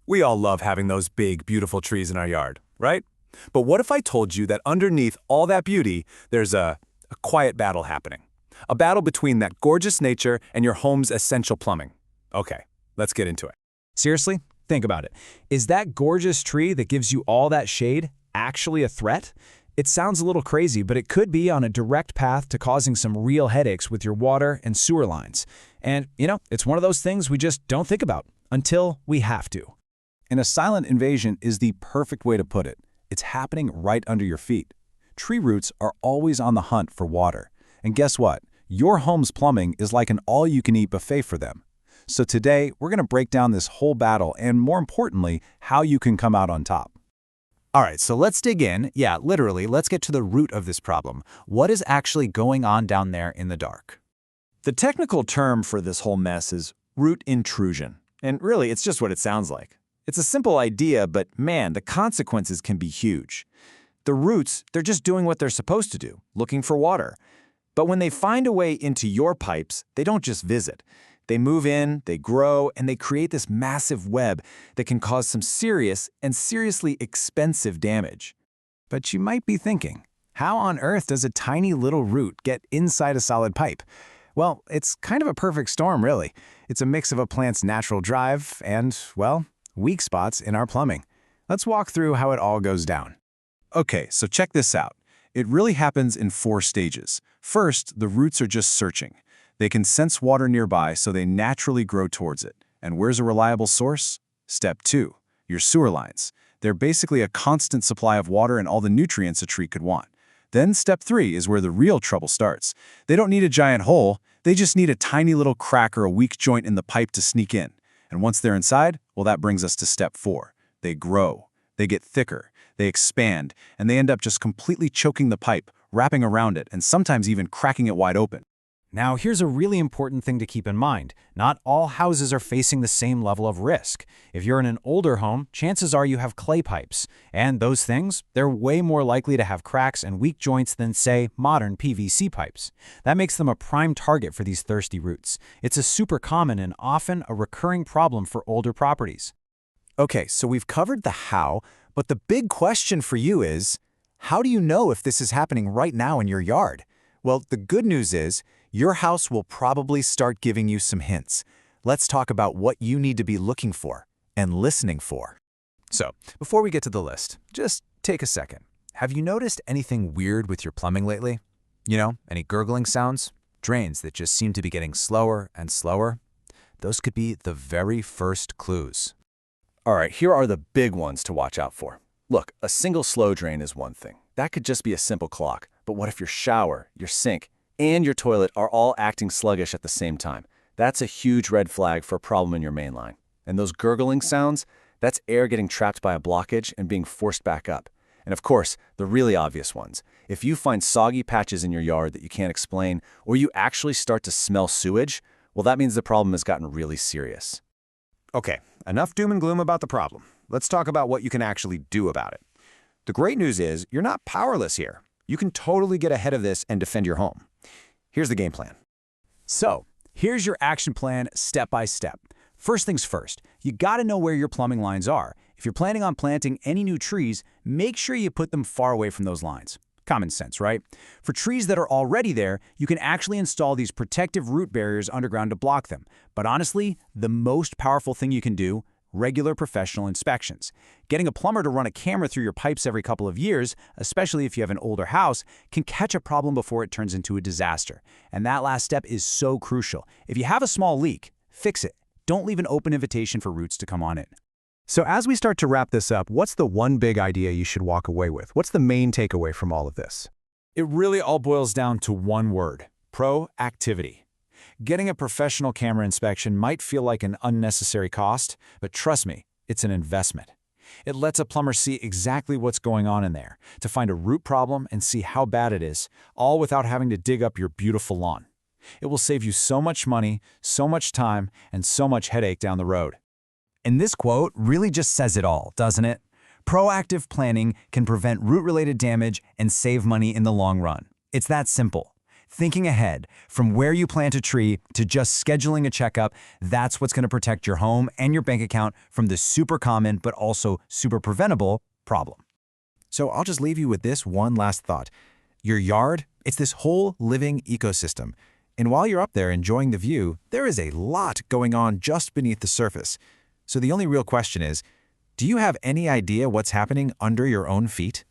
We all love having those big, beautiful trees in our yard, right? But what if I told you that underneath all that beauty, there's a quiet battle happening? A battle between that gorgeous nature and your home's essential plumbing. Okay, let's get into it. Seriously? Think about it. Is that gorgeous tree that gives you all that shade actually a threat? It sounds a little crazy, but it could be on a direct path to causing some real headaches with your water and sewer lines. And, it's one of those things we just don't think about until we have to. And a silent invasion is the perfect way to put it. It's happening right under your feet. Tree roots are always on the hunt for water. And guess what? Your home's plumbing is like an all-you-can-eat buffet for them. So today, we're going to break down this whole battle and, more importantly, how you can come out on top. All right, so let's dig in. Yeah, literally, let's get to the root of this problem. What is actually going on down there in the dark? The technical term for this whole mess is root intrusion. And really, it's just what it sounds like. It's a simple idea, but man, the consequences can be huge. The roots, they're just doing what they're supposed to do, looking for water. But when they find a way into your pipes, they don't just visit. They move in, they grow, and they create this massive web that can cause some serious and seriously expensive damage. But you might be thinking, how on earth does a tiny little root get inside a solid pipe? Well, it's kind of a perfect storm, really. It's a mix of a plant's natural drive and, well, weak spots in our plumbing. Let's walk through how it all goes down. Okay, so check this out. It really happens in 4 stages. First, the roots are just searching. They can sense water nearby, so they naturally grow towards it. And where's a reliable source? Step 2, your sewer lines. They're basically a constant supply of water and all the nutrients a tree could want. Then step 3 is where the real trouble starts. They don't need a giant hole, they just need a tiny little crack or a weak joint in the pipe to sneak in. And once they're inside, well, that brings us to step 4. They grow. They get thicker. They expand, and they end up just completely choking the pipe, wrapping around it, and sometimes even cracking it wide open. Now, here's a really important thing to keep in mind. Not all houses are facing the same level of risk. If you're in an older home, chances are you have clay pipes. And those things, they're way more likely to have cracks and weak joints than, say, modern PVC pipes. That makes them a prime target for these thirsty roots. It's a super common and often a recurring problem for older properties. Okay, so we've covered the how, but the big question for you is, how do you know if this is happening right now in your yard? Well, the good news is, your house will probably start giving you some hints. Let's talk about what you need to be looking for and listening for. So, before we get to the list, just take a second. Have you noticed anything weird with your plumbing lately? Any gurgling sounds? Drains that just seem to be getting slower and slower? Those could be the very first clues. All right, here are the big ones to watch out for. Look, a single slow drain is one thing. That could just be a simple clog. But what if your shower, your sink, and your toilet are all acting sluggish at the same time? That's a huge red flag for a problem in your main line. And those gurgling sounds, that's air getting trapped by a blockage and being forced back up. And of course, the really obvious ones. If you find soggy patches in your yard that you can't explain, or you actually start to smell sewage, well, that means the problem has gotten really serious. Okay, enough doom and gloom about the problem. Let's talk about what you can actually do about it. The great news is you're not powerless here. You can totally get ahead of this and defend your home. Here's the game plan. So, here's your action plan step by step. First things first, you gotta know where your plumbing lines are. If you're planning on planting any new trees, make sure you put them far away from those lines. Common sense, right? For trees that are already there, you can actually install these protective root barriers underground to block them. But honestly, the most powerful thing you can do, regular professional inspections. Getting a plumber to run a camera through your pipes every couple of years, especially if you have an older house, can catch a problem before it turns into a disaster. And that last step is so crucial. If you have a small leak, fix it. Don't leave an open invitation for roots to come on in. So as we start to wrap this up, what's the one big idea you should walk away with? What's the main takeaway from all of this? It really all boils down to one word: proactivity. Getting a professional camera inspection might feel like an unnecessary cost, but trust me, it's an investment. It lets a plumber see exactly what's going on in there, to find a root problem and see how bad it is, all without having to dig up your beautiful lawn. It will save you so much money, so much time, and so much headache down the road. And this quote really just says it all, doesn't it? Proactive planning can prevent root-related damage and save money in the long run. It's that simple. Thinking ahead, from where you plant a tree to just scheduling a checkup, that's what's going to protect your home and your bank account from the super common but also super preventable problem. So I'll just leave you with this one last thought. Your yard, it's this whole living ecosystem. And while you're up there enjoying the view, there is a lot going on just beneath the surface. So the only real question is, do you have any idea what's happening under your own feet?